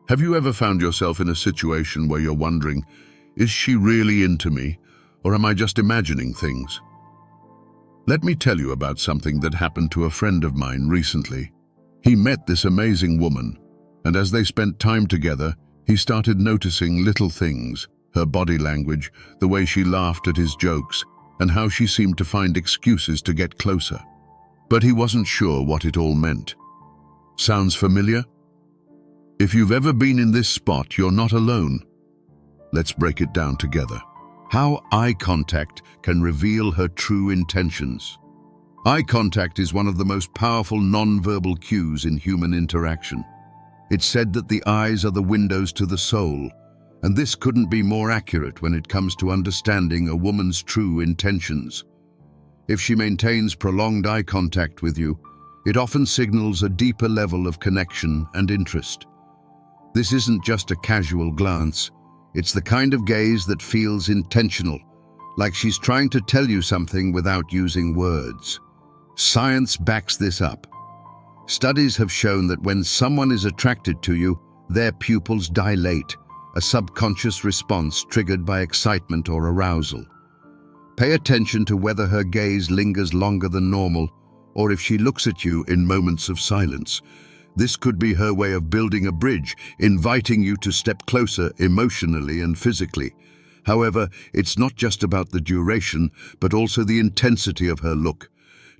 Have you ever found yourself in a situation where you're wondering, is she really into me, or am I just imagining things? Let me tell you about something that happened to a friend of mine recently. He met this amazing woman, and as they spent time together, he started noticing little things, her body language, the way she laughed at his jokes, and how she seemed to find excuses to get closer. But he wasn't sure what it all meant. Sounds familiar? If you've ever been in this spot, you're not alone. Let's break it down together. How eye contact can reveal her true intentions. Eye contact is one of the most powerful non-verbal cues in human interaction. It's said that the eyes are the windows to the soul, and this couldn't be more accurate when it comes to understanding a woman's true intentions. If she maintains prolonged eye contact with you, it often signals a deeper level of connection and interest. This isn't just a casual glance. It's the kind of gaze that feels intentional, like she's trying to tell you something without using words. Science backs this up. Studies have shown that when someone is attracted to you, their pupils dilate, a subconscious response triggered by excitement or arousal. Pay attention to whether her gaze lingers longer than normal, or if she looks at you in moments of silence. This could be her way of building a bridge, inviting you to step closer emotionally and physically. However, it's not just about the duration, but also the intensity of her look.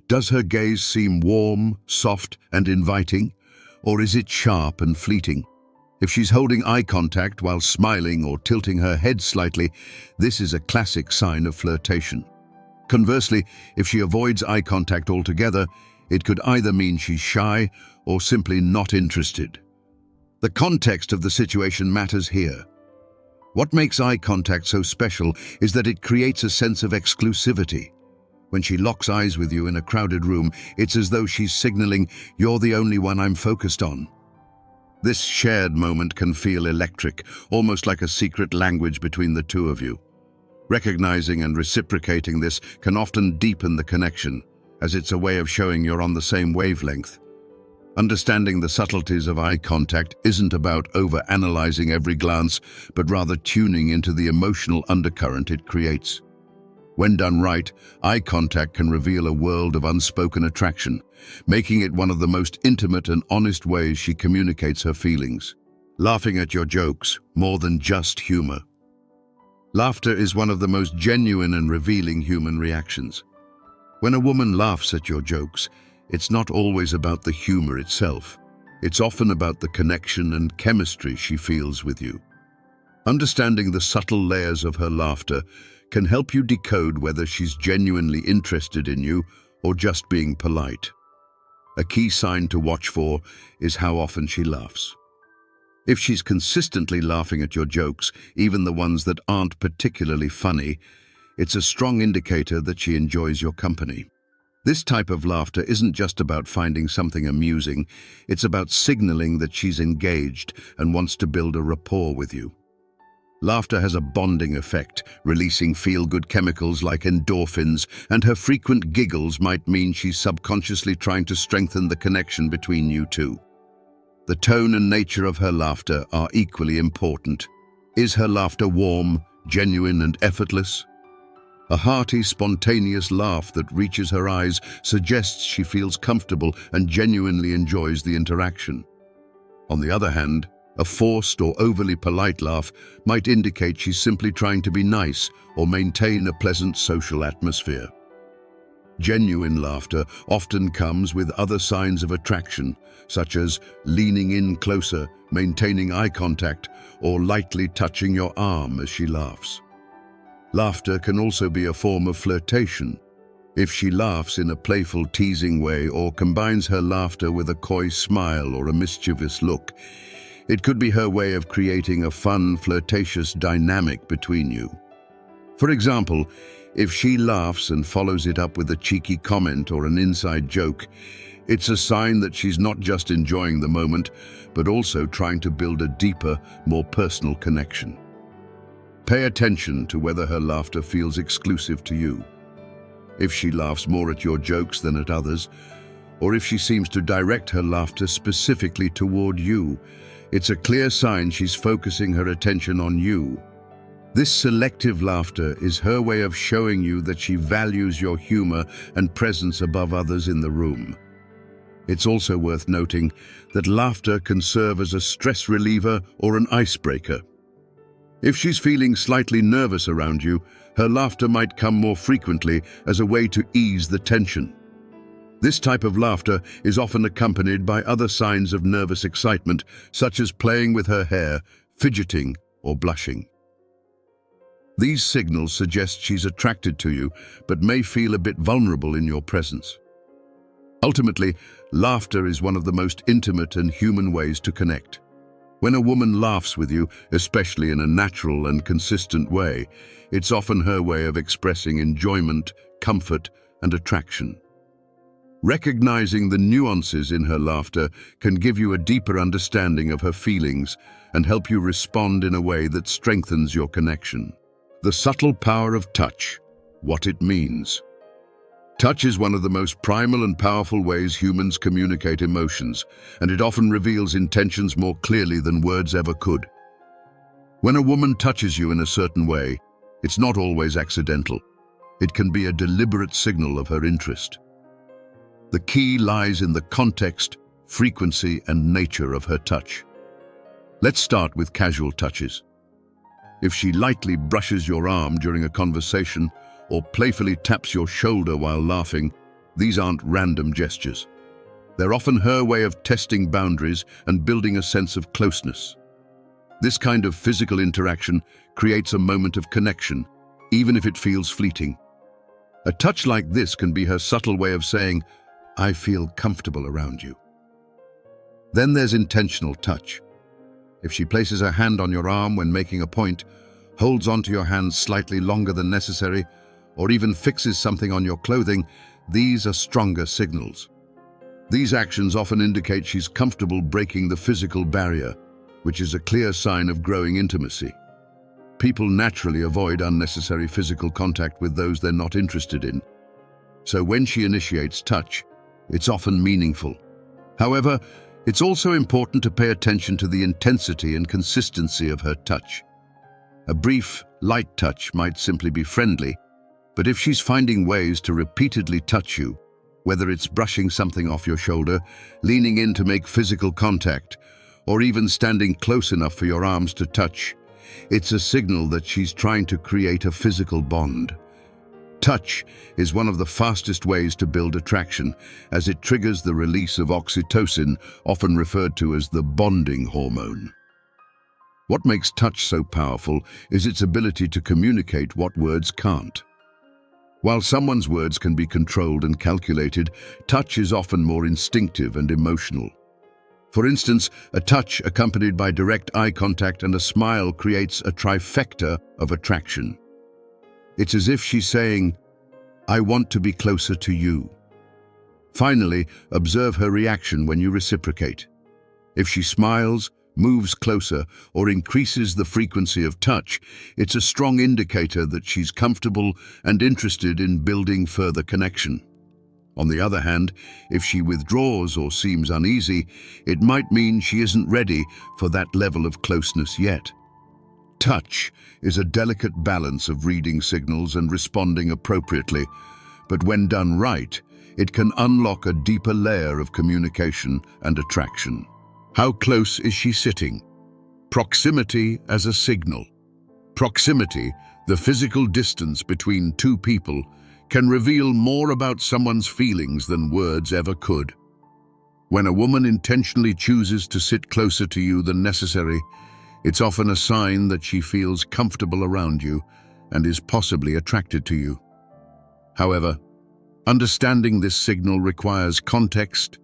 Does her gaze seem warm, soft, and inviting? Or is it sharp and fleeting? If she's holding eye contact while smiling or tilting her head slightly, this is a classic sign of flirtation. Conversely, if she avoids eye contact altogether, it could either mean she's shy or simply not interested. The context of the situation matters here. What makes eye contact so special is that it creates a sense of exclusivity. When she locks eyes with you in a crowded room, it's as though she's signaling, "You're the only one I'm focused on." This shared moment can feel electric, almost like a secret language between the two of you. Recognizing and reciprocating this can often deepen the connection, as it's a way of showing you're on the same wavelength. Understanding the subtleties of eye contact isn't about over-analyzing every glance, but rather tuning into the emotional undercurrent it creates. When done right, eye contact can reveal a world of unspoken attraction, making it one of the most intimate and honest ways she communicates her feelings. Laughing at your jokes, more than just humor. Laughter is one of the most genuine and revealing human reactions. When a woman laughs at your jokes, it's not always about the humor itself. It's often about the connection and chemistry she feels with you. Understanding the subtle layers of her laughter can help you decode whether she's genuinely interested in you or just being polite. A key sign to watch for is how often she laughs. If she's consistently laughing at your jokes, even the ones that aren't particularly funny, it's a strong indicator that she enjoys your company. This type of laughter isn't just about finding something amusing, it's about signaling that she's engaged and wants to build a rapport with you. Laughter has a bonding effect, releasing feel-good chemicals like endorphins, and her frequent giggles might mean she's subconsciously trying to strengthen the connection between you two. The tone and nature of her laughter are equally important. Is her laughter warm, genuine, and effortless? A hearty, spontaneous laugh that reaches her eyes suggests she feels comfortable and genuinely enjoys the interaction. On the other hand, a forced or overly polite laugh might indicate she's simply trying to be nice or maintain a pleasant social atmosphere. Genuine laughter often comes with other signs of attraction, such as leaning in closer, maintaining eye contact, or lightly touching your arm as she laughs. Laughter can also be a form of flirtation. If she laughs in a playful, teasing way or combines her laughter with a coy smile or a mischievous look, it could be her way of creating a fun, flirtatious dynamic between you. For example, if she laughs and follows it up with a cheeky comment or an inside joke, it's a sign that she's not just enjoying the moment, but also trying to build a deeper, more personal connection. Pay attention to whether her laughter feels exclusive to you. If she laughs more at your jokes than at others, or if she seems to direct her laughter specifically toward you, It's a clear sign she's focusing her attention on you. This selective laughter is her way of showing you that she values your humor and presence above others in the room. It's also worth noting that laughter can serve as a stress reliever or an icebreaker. If she's feeling slightly nervous around you, her laughter might come more frequently as a way to ease the tension. This type of laughter is often accompanied by other signs of nervous excitement, such as playing with her hair, fidgeting, or blushing. These signals suggest she's attracted to you, but may feel a bit vulnerable in your presence. Ultimately, laughter is one of the most intimate and human ways to connect. When a woman laughs with you, especially in a natural and consistent way, it's often her way of expressing enjoyment, comfort, and attraction. Recognizing the nuances in her laughter can give you a deeper understanding of her feelings and help you respond in a way that strengthens your connection. The subtle power of touch, what it means. Touch is one of the most primal and powerful ways humans communicate emotions, and it often reveals intentions more clearly than words ever could. When a woman touches you in a certain way, it's not always accidental. It can be a deliberate signal of her interest. The key lies in the context, frequency, and nature of her touch. Let's start with casual touches. If she lightly brushes your arm during a conversation or playfully taps your shoulder while laughing, these aren't random gestures. They're often her way of testing boundaries and building a sense of closeness. This kind of physical interaction creates a moment of connection, even if it feels fleeting. A touch like this can be her subtle way of saying, "I feel comfortable around you." Then there's intentional touch. If she places her hand on your arm when making a point, holds onto your hand slightly longer than necessary, or even fixes something on your clothing, these are stronger signals. These actions often indicate she's comfortable breaking the physical barrier, which is a clear sign of growing intimacy. People naturally avoid unnecessary physical contact with those they're not interested in. So when she initiates touch, it's often meaningful. However, it's also important to pay attention to the intensity and consistency of her touch. A brief, light touch might simply be friendly, but if she's finding ways to repeatedly touch you, whether it's brushing something off your shoulder, leaning in to make physical contact, or even standing close enough for your arms to touch, it's a signal that she's trying to create a physical bond. Touch is one of the fastest ways to build attraction, as it triggers the release of oxytocin, often referred to as the bonding hormone. What makes touch so powerful is its ability to communicate what words can't. While someone's words can be controlled and calculated, touch is often more instinctive and emotional. For instance, a touch accompanied by direct eye contact and a smile creates a trifecta of attraction. It's as if she's saying, "I want to be closer to you." Finally, observe her reaction when you reciprocate. If she smiles, moves closer, or increases the frequency of touch, it's a strong indicator that she's comfortable and interested in building further connection. On the other hand, if she withdraws or seems uneasy, it might mean she isn't ready for that level of closeness yet. Touch is a delicate balance of reading signals and responding appropriately, but when done right, it can unlock a deeper layer of communication and attraction. How close is she sitting? Proximity as a signal. Proximity, the physical distance between two people, can reveal more about someone's feelings than words ever could. When a woman intentionally chooses to sit closer to you than necessary, it's often a sign that she feels comfortable around you and is possibly attracted to you. However, understanding this signal requires context,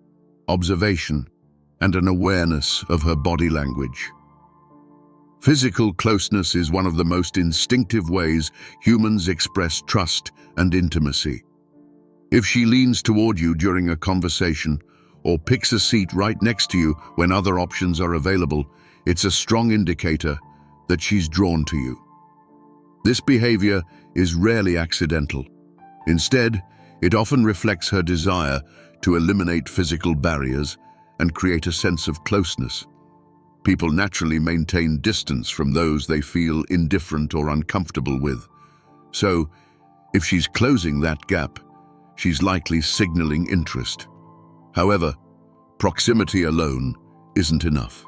observation, and an awareness of her body language. Physical closeness is one of the most instinctive ways humans express trust and intimacy. If she leans toward you during a conversation or picks a seat right next to you when other options are available, it's a strong indicator that she's drawn to you. This behavior is rarely accidental. Instead, it often reflects her desire to eliminate physical barriers and create a sense of closeness. People naturally maintain distance from those they feel indifferent or uncomfortable with. So, if she's closing that gap, she's likely signaling interest. However, proximity alone isn't enough.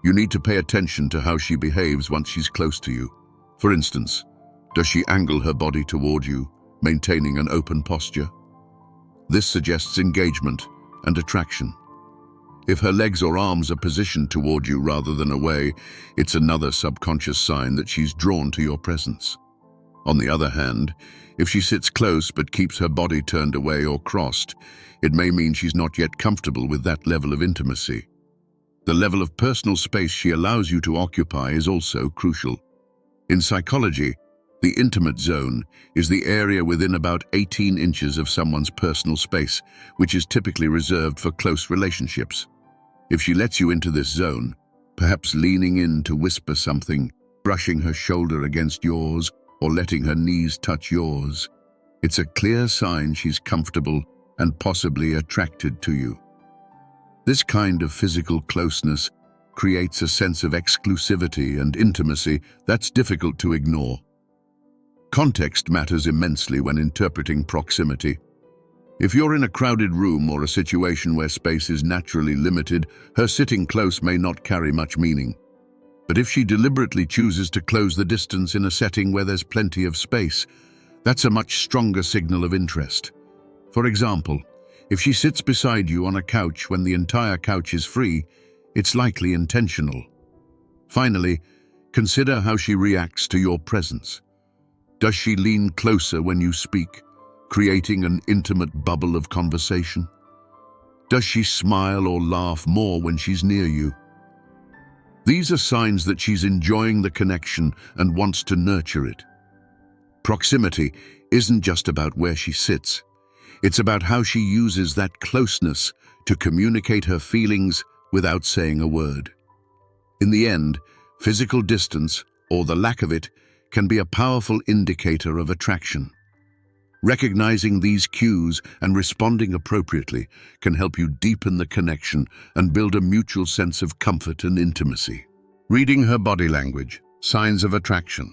You need to pay attention to how she behaves once she's close to you. For instance, does she angle her body toward you, maintaining an open posture? This suggests engagement and attraction. If her legs or arms are positioned toward you rather than away, it's another subconscious sign that she's drawn to your presence. On the other hand, if she sits close but keeps her body turned away or crossed, it may mean she's not yet comfortable with that level of intimacy. The level of personal space she allows you to occupy is also crucial. In psychology, the intimate zone is the area within about 18 inches of someone's personal space, which is typically reserved for close relationships. If she lets you into this zone, perhaps leaning in to whisper something, brushing her shoulder against yours, or letting her knees touch yours, it's a clear sign she's comfortable and possibly attracted to you. This kind of physical closeness creates a sense of exclusivity and intimacy that's difficult to ignore. Context matters immensely when interpreting proximity. If you're in a crowded room or a situation where space is naturally limited, her sitting close may not carry much meaning. But if she deliberately chooses to close the distance in a setting where there's plenty of space, that's a much stronger signal of interest. For example, if she sits beside you on a couch when the entire couch is free, it's likely intentional. Finally, consider how she reacts to your presence. Does she lean closer when you speak, creating an intimate bubble of conversation? Does she smile or laugh more when she's near you? These are signs that she's enjoying the connection and wants to nurture it. Proximity isn't just about where she sits. It's about how she uses that closeness to communicate her feelings without saying a word. In the end, physical distance, or the lack of it, can be a powerful indicator of attraction. Recognizing these cues and responding appropriately can help you deepen the connection and build a mutual sense of comfort and intimacy. Reading her body language, signs of attraction.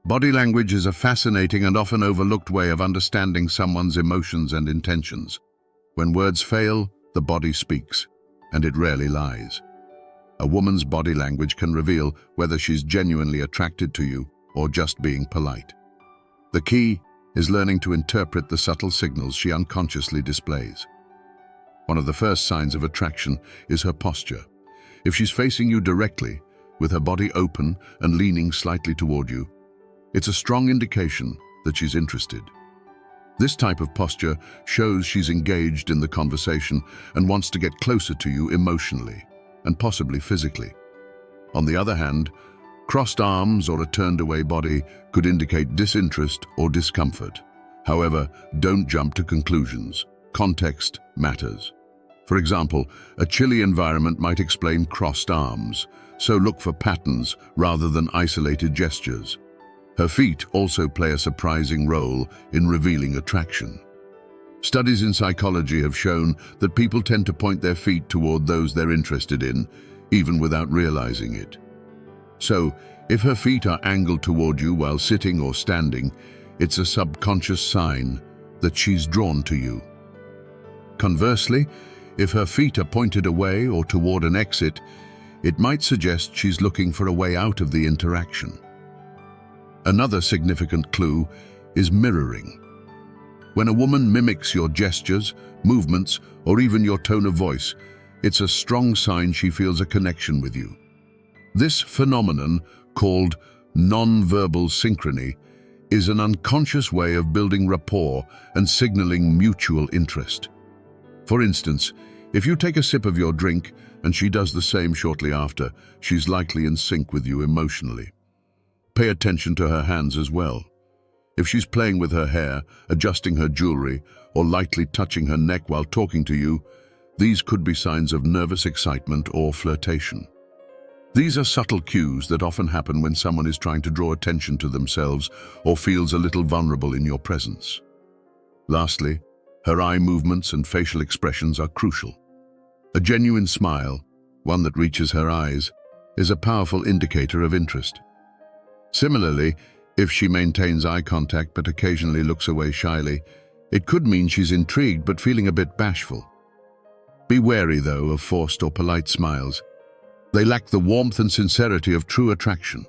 Body language is a fascinating and often overlooked way of understanding someone's emotions and intentions. When words fail, the body speaks, and it rarely lies. A woman's body language can reveal whether she's genuinely attracted to you or just being polite. The key is learning to interpret the subtle signals she unconsciously displays. One of the first signs of attraction is her posture. If she's facing you directly, with her body open and leaning slightly toward you, it's a strong indication that she's interested. This type of posture shows she's engaged in the conversation and wants to get closer to you emotionally and possibly physically. On the other hand, crossed arms or a turned-away body could indicate disinterest or discomfort. However, don't jump to conclusions. Context matters. For example, a chilly environment might explain crossed arms, so look for patterns rather than isolated gestures. Her feet also play a surprising role in revealing attraction. Studies in psychology have shown that people tend to point their feet toward those they're interested in, even without realizing it. So, if her feet are angled toward you while sitting or standing, it's a subconscious sign that she's drawn to you. Conversely, if her feet are pointed away or toward an exit, it might suggest she's looking for a way out of the interaction. Another significant clue is mirroring. When a woman mimics your gestures, movements, or even your tone of voice, it's a strong sign she feels a connection with you. This phenomenon, called non-verbal synchrony, is an unconscious way of building rapport and signaling mutual interest. For instance, if you take a sip of your drink and she does the same shortly after, she's likely in sync with you emotionally. Pay attention to her hands as well. If she's playing with her hair, adjusting her jewelry, or lightly touching her neck while talking to you, these could be signs of nervous excitement or flirtation. These are subtle cues that often happen when someone is trying to draw attention to themselves or feels a little vulnerable in your presence. Lastly, her eye movements and facial expressions are crucial. A genuine smile, one that reaches her eyes, is a powerful indicator of interest. Similarly, if she maintains eye contact but occasionally looks away shyly, it could mean she's intrigued but feeling a bit bashful. Be wary, though, of forced or polite smiles. They lack the warmth and sincerity of true attraction.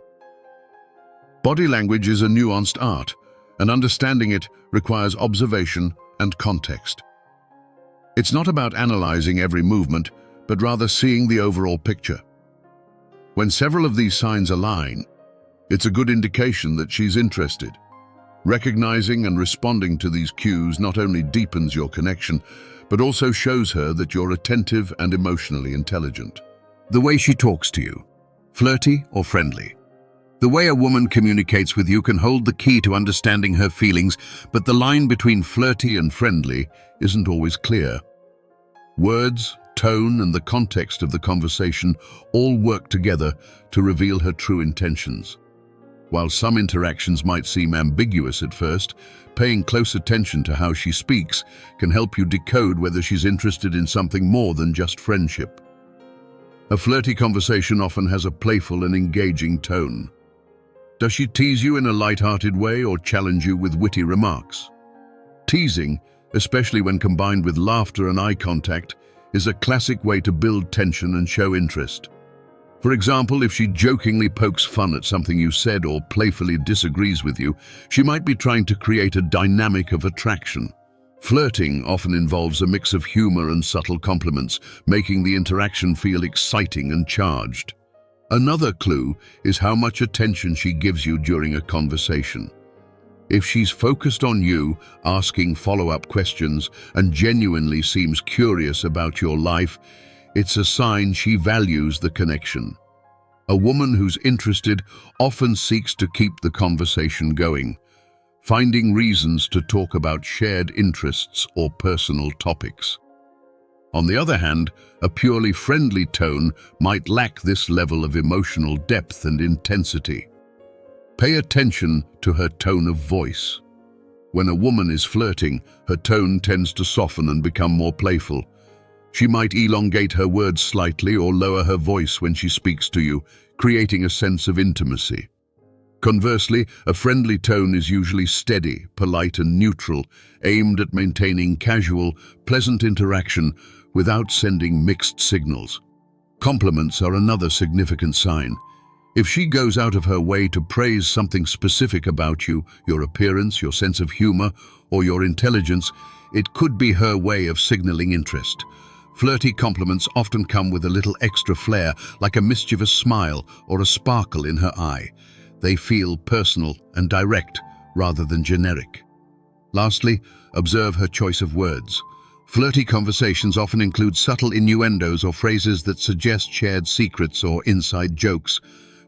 Body language is a nuanced art, and understanding it requires observation and context. It's not about analyzing every movement, but rather seeing the overall picture. When several of these signs align, it's a good indication that she's interested. Recognizing and responding to these cues not only deepens your connection, but also shows her that you're attentive and emotionally intelligent. The way she talks to you, flirty or friendly. The way a woman communicates with you can hold the key to understanding her feelings, but the line between flirty and friendly isn't always clear. Words, tone, and the context of the conversation all work together to reveal her true intentions. While some interactions might seem ambiguous at first, paying close attention to how she speaks can help you decode whether she's interested in something more than just friendship. A flirty conversation often has a playful and engaging tone. Does she tease you in a light-hearted way or challenge you with witty remarks? Teasing, especially when combined with laughter and eye contact, is a classic way to build tension and show interest. For example, if she jokingly pokes fun at something you said or playfully disagrees with you, she might be trying to create a dynamic of attraction. Flirting often involves a mix of humor and subtle compliments, making the interaction feel exciting and charged. Another clue is how much attention she gives you during a conversation. If she's focused on you, asking follow-up questions, and genuinely seems curious about your life, it's a sign she values the connection. A woman who's interested often seeks to keep the conversation going, finding reasons to talk about shared interests or personal topics. On the other hand, a purely friendly tone might lack this level of emotional depth and intensity. Pay attention to her tone of voice. When a woman is flirting, her tone tends to soften and become more playful. She might elongate her words slightly or lower her voice when she speaks to you, creating a sense of intimacy. Conversely, a friendly tone is usually steady, polite, and neutral, aimed at maintaining casual, pleasant interaction without sending mixed signals. Compliments are another significant sign. If she goes out of her way to praise something specific about you, your appearance, your sense of humor, or your intelligence, it could be her way of signaling interest. Flirty compliments often come with a little extra flair, like a mischievous smile or a sparkle in her eye. They feel personal and direct rather than generic. Lastly, observe her choice of words. Flirty conversations often include subtle innuendos or phrases that suggest shared secrets or inside jokes.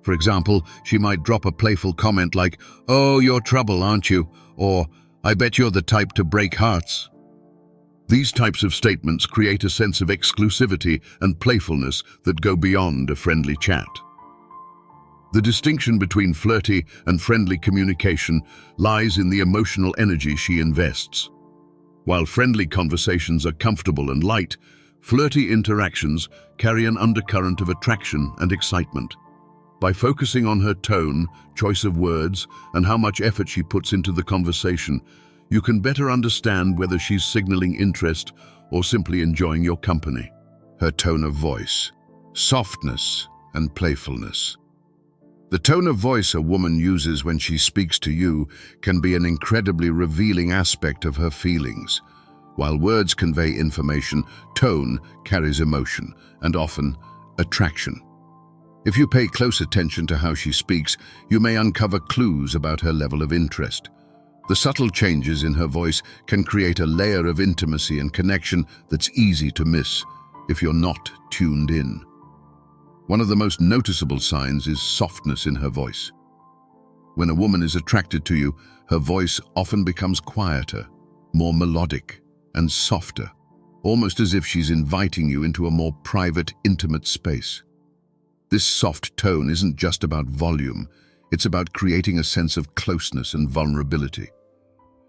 For example, she might drop a playful comment like, "Oh, you're trouble, aren't you?" Or, "I bet you're the type to break hearts." These types of statements create a sense of exclusivity and playfulness that go beyond a friendly chat. The distinction between flirty and friendly communication lies in the emotional energy she invests. While friendly conversations are comfortable and light, flirty interactions carry an undercurrent of attraction and excitement. By focusing on her tone, choice of words, and how much effort she puts into the conversation, you can better understand whether she's signaling interest or simply enjoying your company. Her tone of voice, softness, and playfulness. The tone of voice a woman uses when she speaks to you can be an incredibly revealing aspect of her feelings. While words convey information, tone carries emotion and often attraction. If you pay close attention to how she speaks, you may uncover clues about her level of interest. The subtle changes in her voice can create a layer of intimacy and connection that's easy to miss if you're not tuned in. One of the most noticeable signs is softness in her voice. When a woman is attracted to you, her voice often becomes quieter, more melodic, and softer, almost as if she's inviting you into a more private, intimate space. This soft tone isn't just about volume, it's about creating a sense of closeness and vulnerability.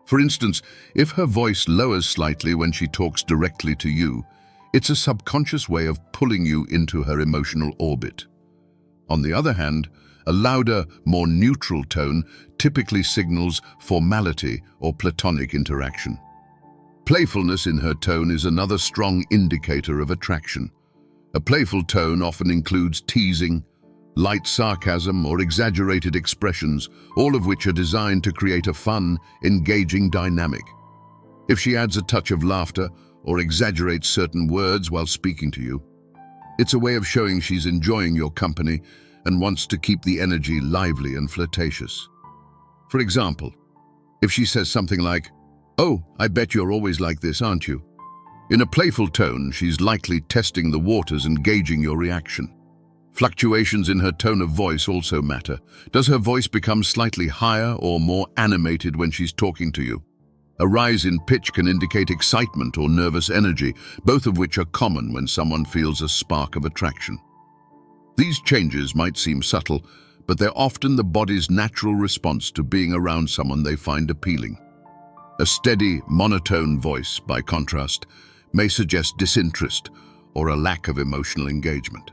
For instance, if her voice lowers slightly when she talks directly to you, It's a subconscious way of pulling you into her emotional orbit. On the other hand, a louder, more neutral tone typically signals formality or platonic interaction. Playfulness in her tone is another strong indicator of attraction. A playful tone often includes teasing, light sarcasm, or exaggerated expressions, all of which are designed to create a fun, engaging dynamic. If she adds a touch of laughter or exaggerates certain words while speaking to you, it's a way of showing she's enjoying your company and wants to keep the energy lively and flirtatious. For example, if she says something like, "Oh, I bet you're always like this, aren't you?" In a playful tone, she's likely testing the waters and gauging your reaction. Fluctuations in her tone of voice also matter. Does her voice become slightly higher or more animated when she's talking to you? A rise in pitch can indicate excitement or nervous energy, both of which are common when someone feels a spark of attraction. These changes might seem subtle, but they're often the body's natural response to being around someone they find appealing. A steady, monotone voice, by contrast, may suggest disinterest or a lack of emotional engagement.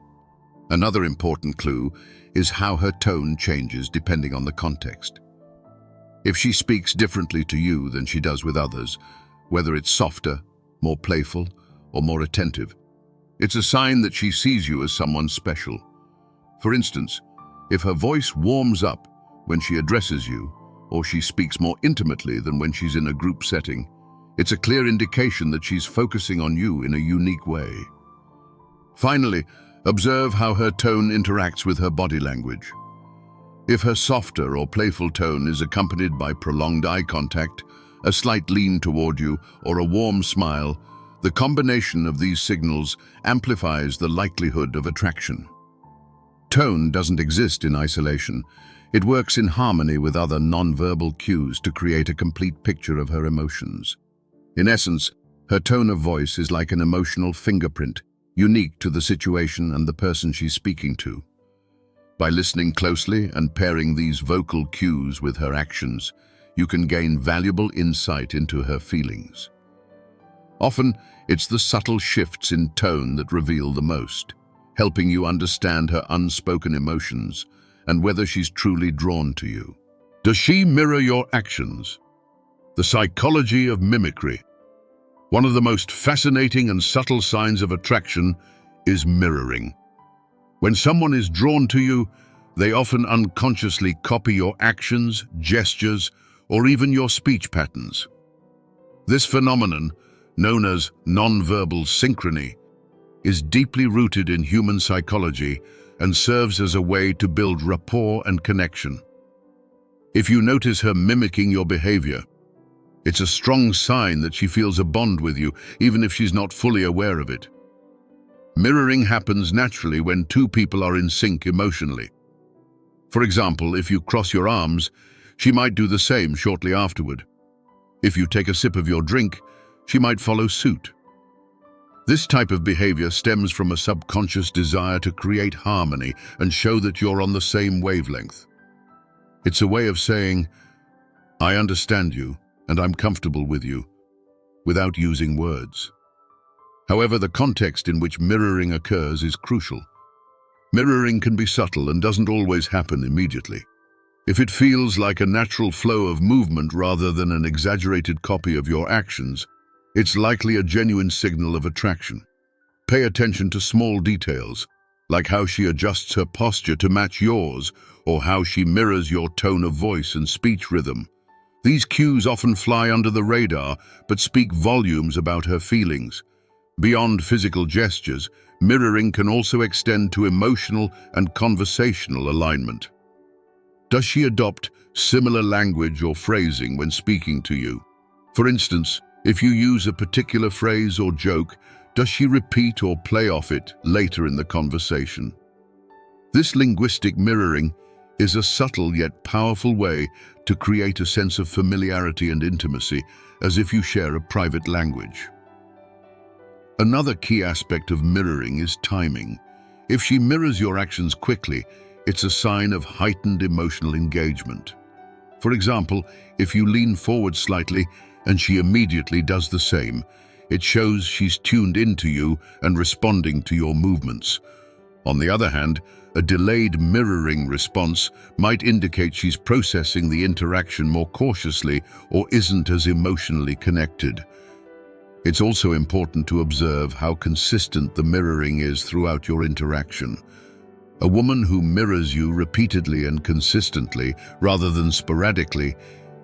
Another important clue is how her tone changes depending on the context. If she speaks differently to you than she does with others, whether it's softer, more playful, or more attentive, it's a sign that she sees you as someone special. For instance, if her voice warms up when she addresses you, or she speaks more intimately than when she's in a group setting, it's a clear indication that she's focusing on you in a unique way. Finally, observe how her tone interacts with her body language. If her softer or playful tone is accompanied by prolonged eye contact, a slight lean toward you, or a warm smile, the combination of these signals amplifies the likelihood of attraction. Tone doesn't exist in isolation. It works in harmony with other nonverbal cues to create a complete picture of her emotions. In essence, her tone of voice is like an emotional fingerprint, unique to the situation and the person she's speaking to. By listening closely and pairing these vocal cues with her actions, you can gain valuable insight into her feelings. Often, it's the subtle shifts in tone that reveal the most, helping you understand her unspoken emotions and whether she's truly drawn to you. Does she mirror your actions? The psychology of mimicry. One of the most fascinating and subtle signs of attraction is mirroring. When someone is drawn to you, they often unconsciously copy your actions, gestures, or even your speech patterns. This phenomenon, known as nonverbal synchrony, is deeply rooted in human psychology and serves as a way to build rapport and connection. If you notice her mimicking your behavior, it's a strong sign that she feels a bond with you, even if she's not fully aware of it. Mirroring happens naturally when two people are in sync emotionally. For example, if you cross your arms, she might do the same shortly afterward. If you take a sip of your drink, she might follow suit. This type of behavior stems from a subconscious desire to create harmony and show that you're on the same wavelength. It's a way of saying, "I understand you and I'm comfortable with you," without using words. However, the context in which mirroring occurs is crucial. Mirroring can be subtle and doesn't always happen immediately. If it feels like a natural flow of movement rather than an exaggerated copy of your actions, it's likely a genuine signal of attraction. Pay attention to small details, like how she adjusts her posture to match yours, or how she mirrors your tone of voice and speech rhythm. These cues often fly under the radar, but speak volumes about her feelings. Beyond physical gestures, mirroring can also extend to emotional and conversational alignment. Does she adopt similar language or phrasing when speaking to you? For instance, if you use a particular phrase or joke, does she repeat or play off it later in the conversation? This linguistic mirroring is a subtle yet powerful way to create a sense of familiarity and intimacy, as if you share a private language. Another key aspect of mirroring is timing. If she mirrors your actions quickly, it's a sign of heightened emotional engagement. For example, if you lean forward slightly and she immediately does the same, It shows she's tuned into you and responding to your movements. On the other hand, a delayed mirroring response might indicate she's processing the interaction more cautiously or isn't as emotionally connected. It's also important to observe how consistent the mirroring is throughout your interaction. A woman who mirrors you repeatedly and consistently, rather than sporadically,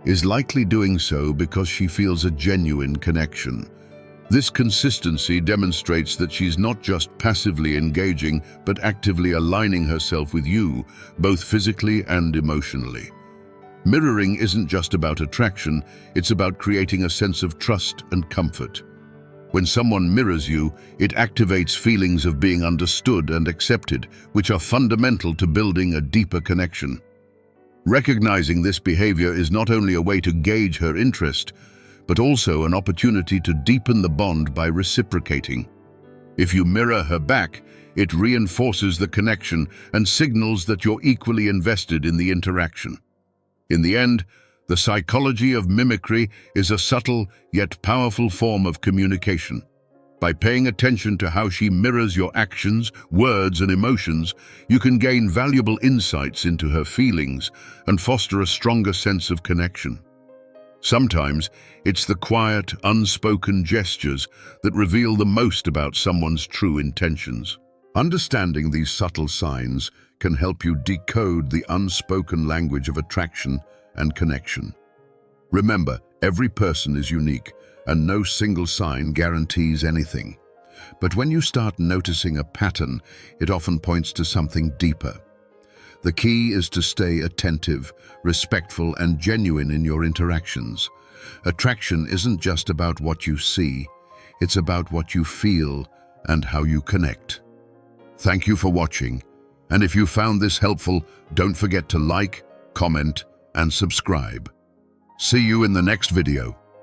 is likely doing so because she feels a genuine connection. This consistency demonstrates that she's not just passively engaging, but actively aligning herself with you, both physically and emotionally. Mirroring isn't just about attraction, it's about creating a sense of trust and comfort. When someone mirrors you, it activates feelings of being understood and accepted, which are fundamental to building a deeper connection. Recognizing this behavior is not only a way to gauge her interest, but also an opportunity to deepen the bond by reciprocating. If you mirror her back, it reinforces the connection and signals that you're equally invested in the interaction. In the end, the psychology of mimicry is a subtle yet powerful form of communication. By paying attention to how she mirrors your actions, words, and emotions, you can gain valuable insights into her feelings and foster a stronger sense of connection. Sometimes, it's the quiet, unspoken gestures that reveal the most about someone's true intentions. Understanding these subtle signs can help you decode the unspoken language of attraction and connection. Remember, every person is unique, and no single sign guarantees anything. But when you start noticing a pattern, it often points to something deeper. The key is to stay attentive, respectful, and genuine in your interactions. Attraction isn't just about what you see, it's about what you feel and how you connect. Thank you for watching, and if you found this helpful, don't forget to like, comment, and subscribe. See you in the next video.